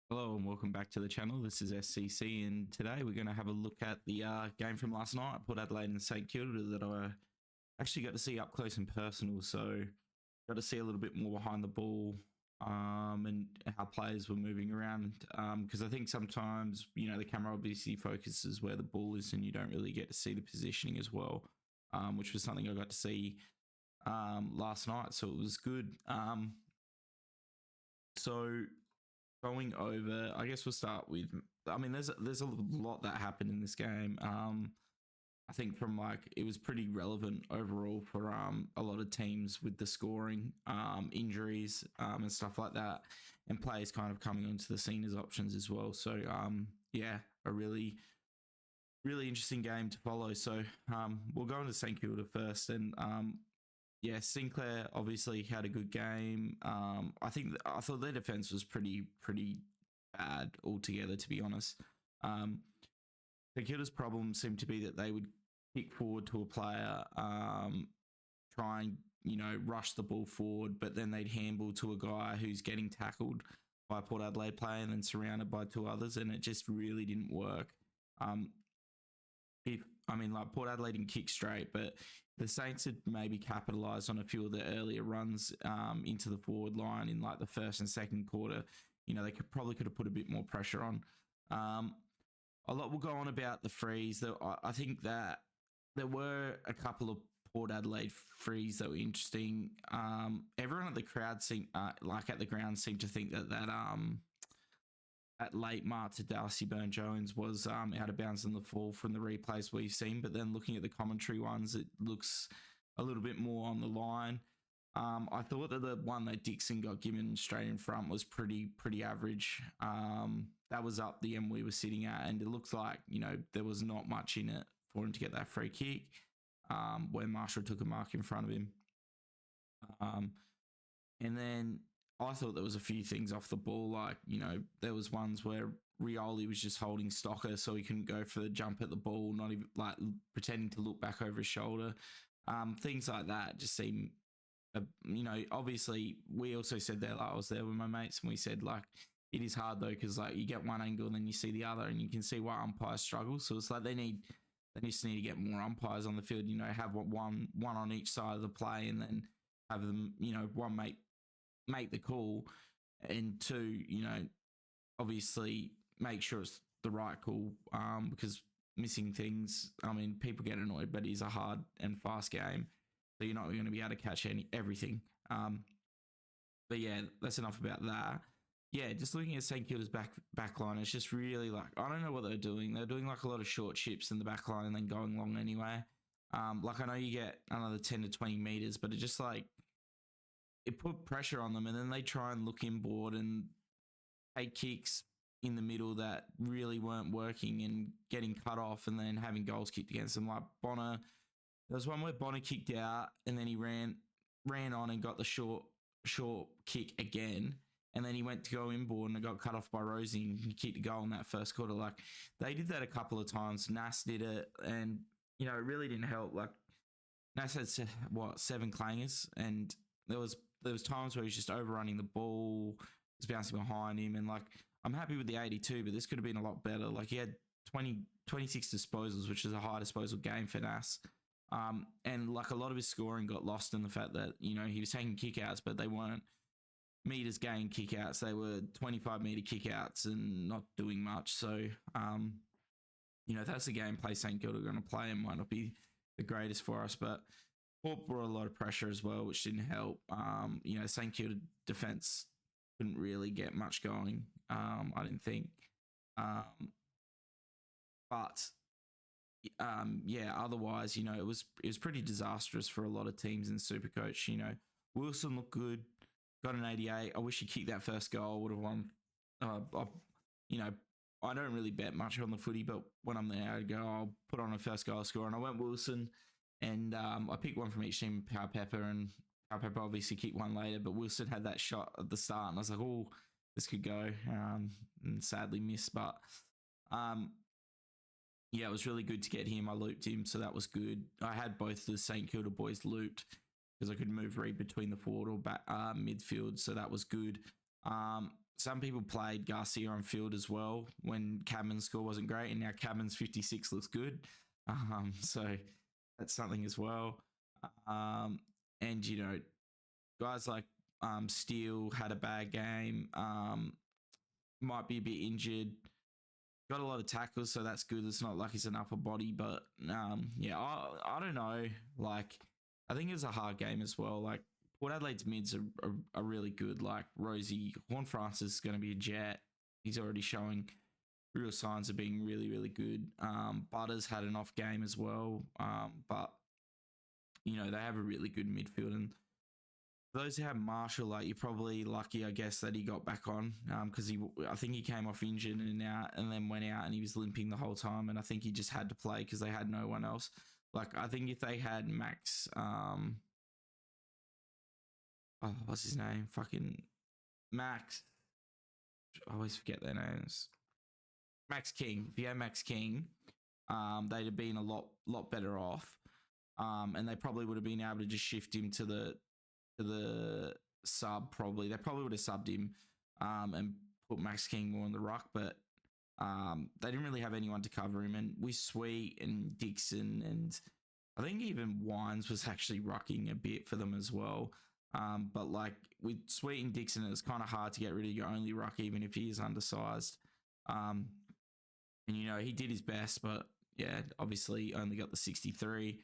Hello and welcome back to the channel. This is SCC, and today we're going to have a look at the game from last night, Port Adelaide and St Kilda, that I actually got to see up close and personal. So got to see a little bit more behind the ball, and how players were moving around. Because I think sometimes the camera obviously focuses where the ball is, and you don't really get to see the positioning as well, which was something I got to see last night. So it was good. So going over, I guess we'll start with. I mean, there's a lot that happened in this game. I think from it was pretty relevant overall for a lot of teams with the scoring, injuries, and stuff like that, and players kind of coming onto the scene as options as well. So yeah, a really interesting game to follow. So we'll go into St Kilda first, and yeah, Sinclair obviously had a good game. I thought their defense was pretty bad altogether, to be honest. The Kilda's problem seemed to be that they would kick forward to a player, try and rush the ball forward, but then they'd handball to a guy who's getting tackled by a Port Adelaide player and then surrounded by two others, and it just really didn't work. Port Adelaide didn't kick straight, but the Saints had maybe capitalised on a few of the earlier runs into the forward line in the first and second quarter. They could have put a bit more pressure on. A lot will go on about the frees. I think that there were a couple of Port Adelaide frees that were interesting. Everyone at the crowd seemed at the ground seemed to think that late mark to Darcy Byrne-Jones was out of bounds in the fall from the replays we've seen. But then looking at the commentary ones, it looks a little bit more on the line. I thought that the one that Dixon got given straight in front was pretty average. That was up the end we were sitting at, and it looks like there was not much in it for him to get that free kick, where Marshall took a mark in front of him. And then I thought there was a few things off the ball, there was ones where Rioli was just holding Stocker so he couldn't go for the jump at the ball, not even pretending to look back over his shoulder. Things like that just seem, obviously we also said that I was there with my mates, and we said it is hard though, because you get one angle and then you see the other, and you can see why umpires struggle. So it's they just need to get more umpires on the field. Have one on each side of the play, and then have them one make the call, and two obviously make sure it's the right call, because missing things, people get annoyed, but it is a hard and fast game, so you're not going to be able to catch everything. But yeah, that's enough about that. Yeah, just looking at St Kilda's back line, it's just really I don't know what they're doing. They're doing a lot of short chips in the back line and then going long anyway. I know you get another 10 to 20 meters, but it just it put pressure on them, and then they try and look inboard and take kicks in the middle that really weren't working and getting cut off, and then having goals kicked against them. Like Bonner, there was one where Bonner kicked out, and then he ran on and got the short kick again, and then he went to go inboard and it got cut off by Rosie, and he kicked a goal in that first quarter. They did that a couple of times. Nas did it, and it really didn't help. Nas had 7 clangers, and there was times where he was just overrunning the ball, was bouncing behind him, and I'm happy with the 82, but this could have been a lot better. He had 26 disposals, which is a high disposal game for Nas. And a lot of his scoring got lost in the fact that, he was taking kickouts, but they weren't meters gained kickouts. They were 25-meter kickouts and not doing much. So, that's the gameplay St Kilda are going to play, and might not be the greatest for us, but Port brought a lot of pressure as well, which didn't help. St Kilda defence couldn't really get much going, I didn't think. Yeah, otherwise, it was pretty disastrous for a lot of teams in Supercoach. Wilson looked good, got an 88. I wish he kicked that first goal, would have won. I don't really bet much on the footy, but when I'm there, I'd go, I'll put on a first goal score, and I went Wilson, and I picked one from each team, Power Pepper, and Power Pepper obviously kicked one later, but Wilson had that shot at the start, and I was like, oh, this could go, and sadly missed, but yeah, it was really good to get him. I looped him, so that was good. I had both the St Kilda boys looped because I could move Reed between the forward or back midfield, so that was good. some people played Garcia on field as well when Cabman's score wasn't great, and now Cabman's 56 looks good. So that's something as well. And guys like Steele had a bad game. Might be a bit injured. Got a lot of tackles, so that's good. It's not like he's an upper body, but yeah, I don't know. Like, I think it was a hard game as well. Like, Port Adelaide's mids are really good. Like, Rosie, Horn-Francis is going to be a jet. He's already showing real signs of being really, really good. Butters had an off game as well, but, they have a really good midfield. And those who have Marshall, like, you're probably lucky, I guess, that he got back on because I think he came off injured and then went out and he was limping the whole time. And I think he just had to play because they had no one else. Like, I think if they had Max, what's his name? Fucking Max. I always forget their names. Max King. If you had Max King, they'd have been a lot better off. And they probably would have been able to just shift him to the sub. Probably they probably would have subbed him and put Max King more on the ruck, but they didn't really have anyone to cover him. And with Sweet and Dixon, and I think even Wines was actually rucking a bit for them as well. But like with Sweet and Dixon, it's kind of hard to get rid of your only ruck, even if he is undersized. And he did his best, but yeah, obviously only got the 63.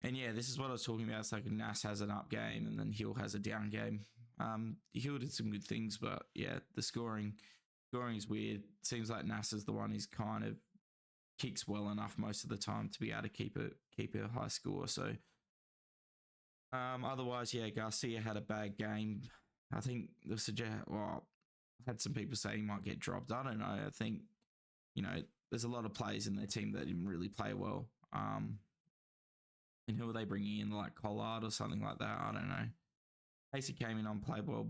And yeah, this is what I was talking about. It's like Nas has an up game and then Hill has a down game. Hill did some good things, but yeah, the scoring is weird. Seems like Nas is the one who's kind of kicks well enough most of the time to be able to keep a high score. So otherwise, yeah, Garcia had a bad game. I think I've had some people say he might get dropped. I don't know. I think, there's a lot of players in their team that didn't really play well. And who are they bringing in, like Collard or something like that? I don't know. Casey came in on play well,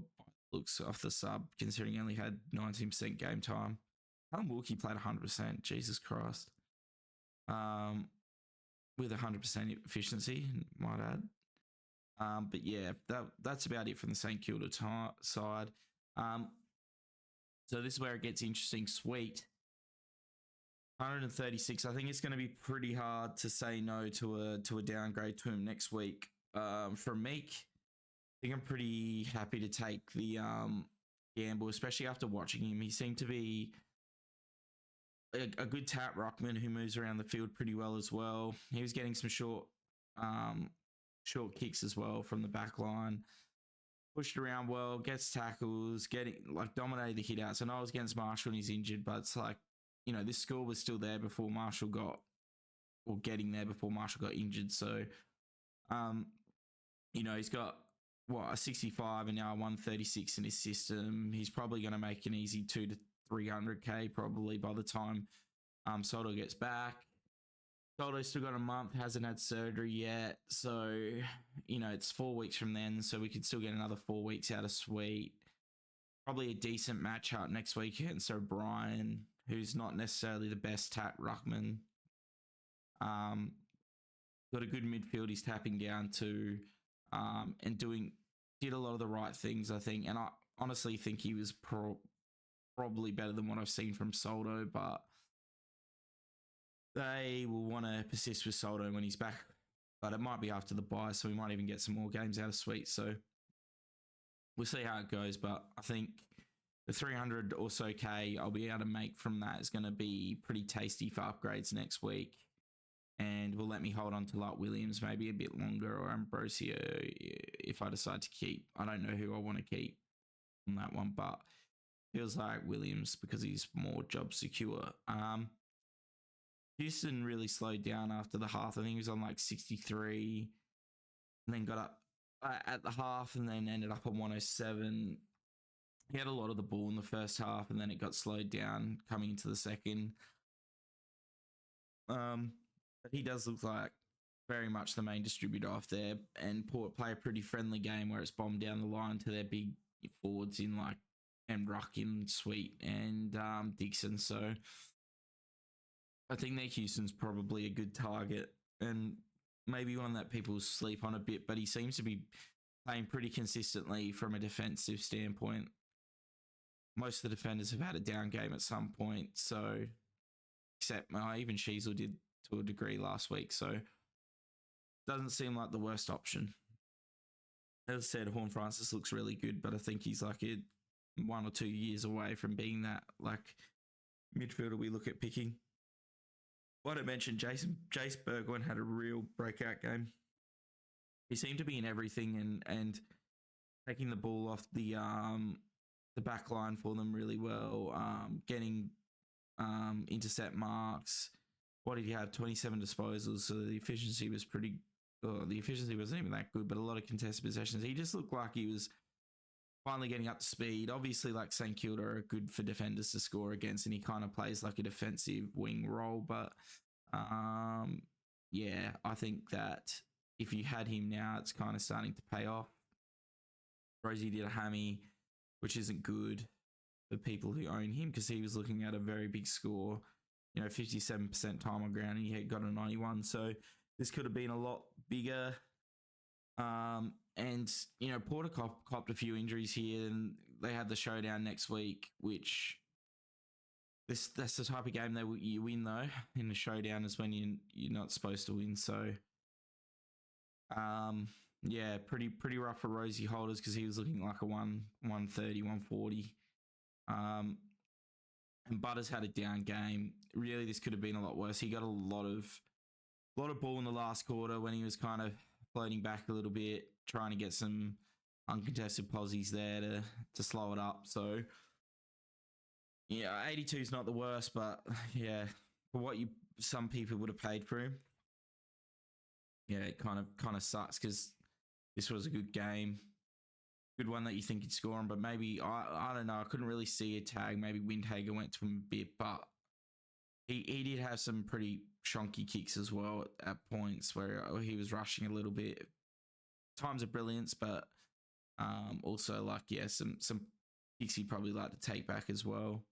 looks off the sub, considering he only had 19% game time. Callum Wilkie played 100%. Jesus Christ. With 100% efficiency, might add. But yeah, that's about it from the St Kilda side. So this is where it gets interesting. Sweet. 136. I think it's going to be pretty hard to say no to a downgrade to him next week. From Meek, I think I'm pretty happy to take the gamble, especially after watching him. He seemed to be a good tap ruckman who moves around the field pretty well as well. He was getting some short kicks as well from the back line. Pushed around well, gets tackles, dominated the hit outs. I know I was against Marshall and he's injured, but it's like, this score was still there before Marshall getting there before Marshall got injured. So, he's got a 65 and now a 136 in his system. He's probably going to make an easy 2 to 300k probably by the time Soto gets back. Soto's still got a month, hasn't had surgery yet. So, it's 4 weeks from then. So we could still get another 4 weeks out of Sweet. Probably a decent matchup next week against O'Brien, who's not necessarily the best tap ruckman. Got a good midfield he's tapping down to, and did a lot of the right things, I think. And I honestly think he was probably better than what I've seen from Soldo, but they will want to persist with Soldo when he's back. But it might be after the bye, so we might even get some more games out of Sweet. So we'll see how it goes, but I think the 300 or so K I'll be able to make from that is going to be pretty tasty for upgrades next week. And will let me hold on to like Williams maybe a bit longer, or Ambrosio if I decide to keep. I don't know who I want to keep on that one, but feels like Williams because he's more job secure. Houston really slowed down after the half. I think he was on like 63 and then got up at the half and then ended up on 107. He had a lot of the ball in the first half and then it got slowed down coming into the second. But he does look like very much the main distributor off there, and Port play a pretty friendly game where it's bombed down the line to their big forwards in like Ruck in Sweet and Dixon. So I think that Houston's probably a good target and maybe one that people sleep on a bit, but he seems to be playing pretty consistently from a defensive standpoint. most of the defenders have had a down game at some point. So, except even Sheasel did to a degree last week. So, doesn't seem like the worst option. As I said, Horn Francis looks really good, but I think he's like 1 or 2 years away from being that like midfielder we look at picking. What I mentioned, Jace Burgoyne had a real breakout game. He seemed to be in everything and taking the ball off the back line for them really well, getting intercept marks. What did he have? 27 disposals, so the efficiency was pretty. The efficiency wasn't even that good, but a lot of contested possessions. He just looked like he was finally getting up to speed. Obviously, like St Kilda are good for defenders to score against, and he kind of plays like a defensive wing role. But yeah, I think that if you had him now, it's kind of starting to pay off. Rosie did a hammy, which isn't good for people who own him because he was looking at a very big score. 57% time on ground, and he had got a 91. So this could have been a lot bigger. And Porter copped a few injuries here, and they have the showdown next week, which that's the type of game that you win though. In the showdown is when you're not supposed to win. So, yeah, pretty rough for Rosie Holders because he was looking like a 130, 140. And Butters had a down game. Really, this could have been a lot worse. He got a lot of ball in the last quarter when he was kind of floating back a little bit, trying to get some uncontested posies there to slow it up. So, yeah, 82 is not the worst, but yeah, for what some people would have paid for him, yeah, it kind of sucks because this was a good game. Good one that you think he'd score on, but maybe, I don't know, I couldn't really see a tag. Maybe Windhager went to him a bit, but he did have some pretty shonky kicks as well at points where he was rushing a little bit. Times of brilliance, but also like, yeah, some kicks he'd probably like to take back as well.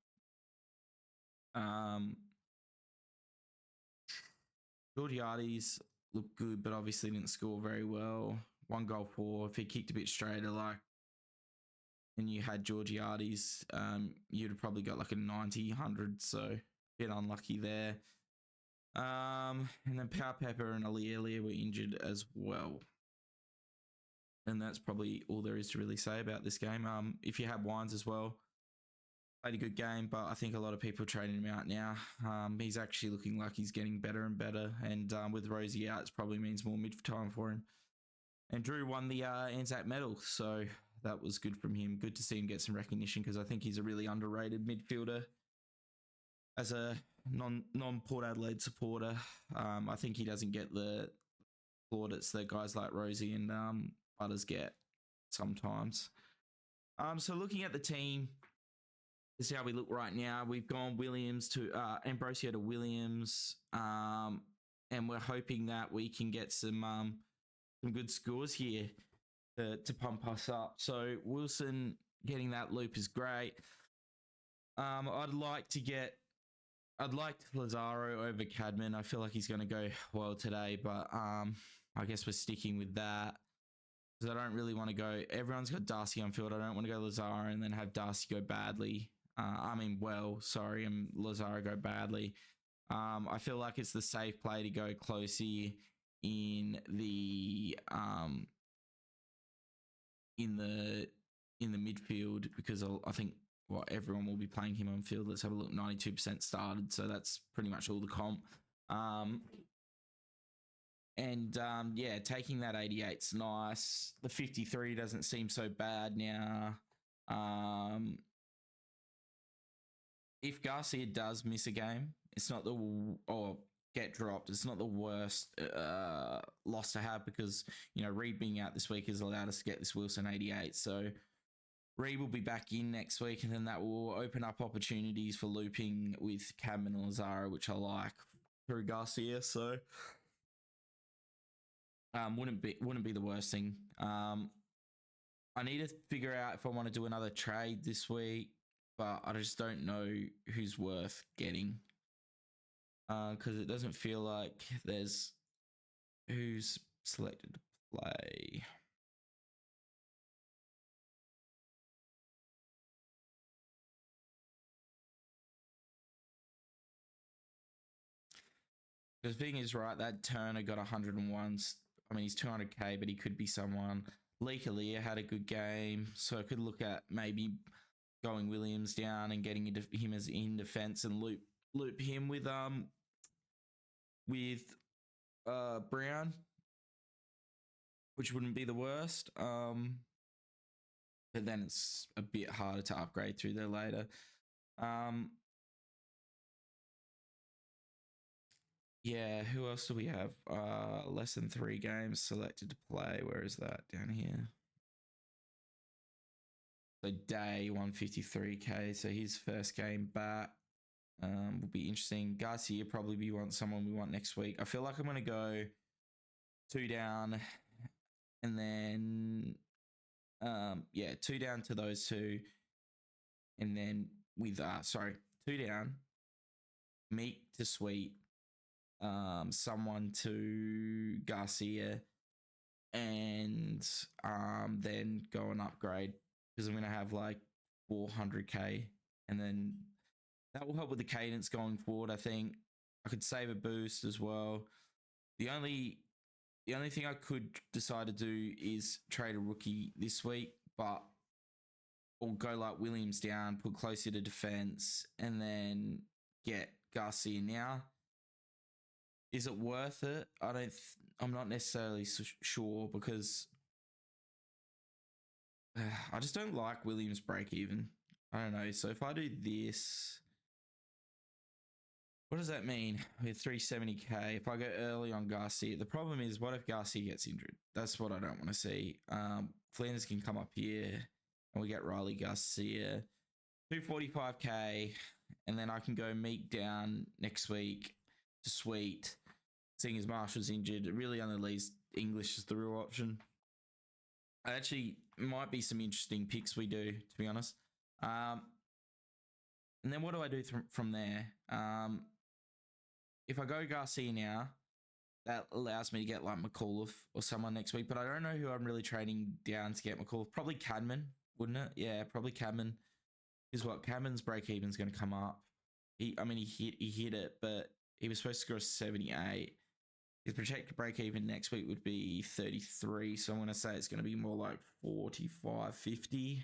Georgiades looked good, but obviously didn't score very well. 1 goal for. If he kicked a bit straighter, like, and you had Georgiades, you'd have probably got like a 90, 100, so a bit unlucky there. And then Power Pepper and Alialia were injured as well. And that's probably all there is to really say about this game. If you have Wines as well, played a good game, but I think a lot of people are trading him out now. He's actually looking like he's getting better and better. And with Rosie out, it probably means more mid time for him. And Drew won the Anzac medal, so that was good from him. Good to see him get some recognition because I think he's a really underrated midfielder. As a non-Port Adelaide supporter, I think he doesn't get the plaudits that guys like Rosie and Butters get sometimes. So looking at the team, this is how we look right now. We've gone Williams to Ambrosio to Williams, and we're hoping that we can get some good scores here to pump us up. So Wilson getting that loop is great. I'd like Lazaro over Cadman. I feel like he's going to go well today, but I guess we're sticking with that because I don't really want to go. Everyone's got Darcy on field. I don't want to go Lazaro and then have Darcy go badly. And Lazaro go badly. I feel like it's the safe play to go Closey in the midfield because I think everyone will be playing him on field. Let's have a look. 92% started, so that's pretty much all the comp. Yeah, taking that 88's nice. The 53 doesn't seem so bad now. If Garcia does miss a game, it's not or get dropped, it's not the worst loss to have because, Reed being out this week has allowed us to get this Wilson 88. So Reed will be back in next week, and then that will open up opportunities for looping with Cadman and Lazaro, which I like through Garcia. So wouldn't be the worst thing. I need to figure out if I want to do another trade this week, but I just don't know who's worth getting. Because it doesn't feel like there's who's selected to play. The thing is, right, that Turner got 101. I mean, he's 200k, but he could be someone. Leaker had a good game, so I could look at maybe going Williams down and getting him as in defense and loop him with Brown, which wouldn't be the worst. But then it's a bit harder to upgrade through there later. Yeah, who else do we have? Less than 3 games selected to play. Where is that? Down here. So Day 153k. So his first game back will be interesting. Garcia probably be someone we want next week. I feel like I'm gonna go 2 down, and then 2 down to those 2, and then with 2 down, Meek to Sweet, someone to Garcia, and then go and upgrade, because I'm gonna have like 400k, and then that will help with the cadence going forward. I think I could save a boost as well. The only thing I could decide to do is trade a rookie this week, or go like Williams down, put closer to defense, and then get Garcia now. Is it worth it? I'm not necessarily sure, because I just don't like Williams break even. I don't know. So if I do this, what does that mean with 370k? If I go early on Garcia, the problem is, what if Garcia gets injured? That's what I don't want to see. Flanders can come up here and we get Riley Garcia, 245k, and then I can go Meek down next week to Sweet, seeing as Marshall's injured. It really only leaves English as the real option. Actually, might be some interesting picks we do, to be honest. And then what do I do from there? If I go Garcia now, that allows me to get like McAuliffe or someone next week, but I don't know who I'm really trading down to get McAuliffe. Probably Cadman, wouldn't it? Yeah, probably Cadman. Is what Cadman's break even's going to come up. He hit it, but he was supposed to score 78. His projected break even next week would be 33, so I'm going to say it's going to be more like 45, 50.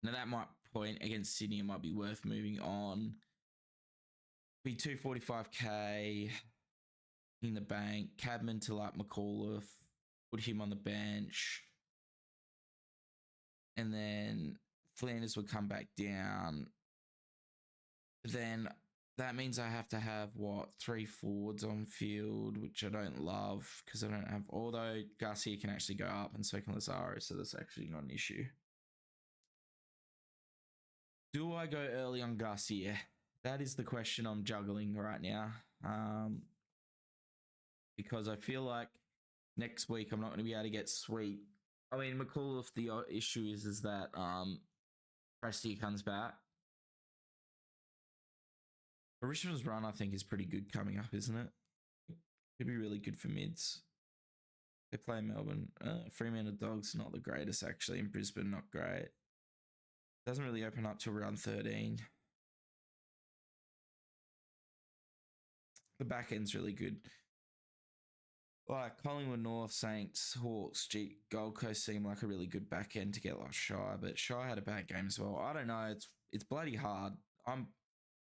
Now that might point against Sydney, it might be worth moving on. Be 245k in the bank. Cadman to like McAuliffe, put him on the bench, and then Flanders would come back down. Then that means I have to have 3 forwards on field, which I don't love, because I don't have. Although Garcia can actually go up, and so can Lazaro, so that's actually not an issue. Do I go early on Garcia? That is the question I'm juggling right now. Because I feel like next week I'm not going to be able to get Sweet. I mean, McAuliffe, the issue is that Prestia comes back. But Richmond's run, I think, is pretty good coming up, isn't it? Could be really good for mids. They play Melbourne. Fremantle Dogs, not the greatest, actually. In Brisbane, not great. Doesn't really open up till round 13. The back end's really good. Like Collingwood, North, Saints, Hawks, Gold Coast seem like a really good back end to get like Shire, but Shire had a bad game as well. I don't know. It's bloody hard.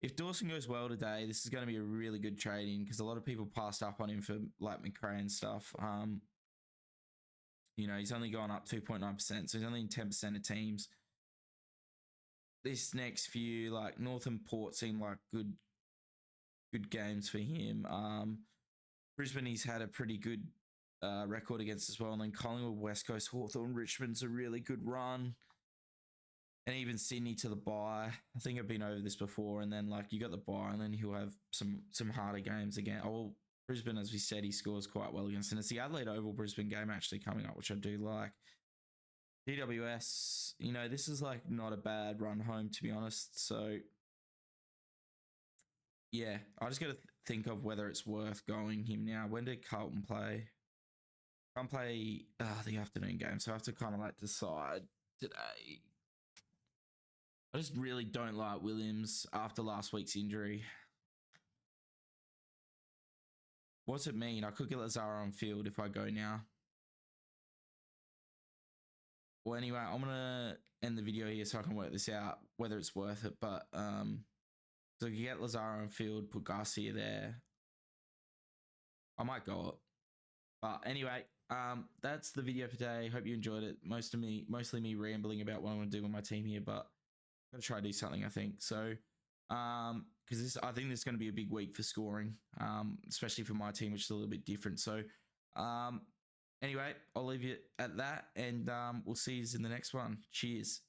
If Dawson goes well today, this is going to be a really good trading, because a lot of people passed up on him for like McRae and stuff. He's only gone up 2.9%, so he's only in 10% of teams. This next few, like North and Port, seem like good games for him. Brisbane, he's had a pretty good record against as well, and then Collingwood, West Coast, Hawthorn, Richmond's a really good run. And even Sydney to the bye. I think I've been over this before. And then you got the bye, and then he'll have some harder games again. Brisbane, as we said, he scores quite well against. And it's the Adelaide Oval Brisbane game actually coming up, which I do like. DWS, this is not a bad run home, to be honest. So yeah, I just got to think of whether it's worth going him now. When did Carlton play? Can't play the afternoon game, so I have to kind of decide today. I just really don't like Williams after last week's injury. What's it mean? I could get Lazaro on field if I go now. Well, anyway, I'm gonna end the video here so I can work this out whether it's worth it. But so you get Lazaro on field, put Garcia there. I might go up. But anyway, that's the video for today. Hope you enjoyed it. Mostly me rambling about what I want to do with my team here, but I'm gonna try to do something. I think so. Because I think this is going to be a big week for scoring, especially for my team, which is a little bit different. So, anyway, I'll leave you at that, and we'll see you in the next one. Cheers.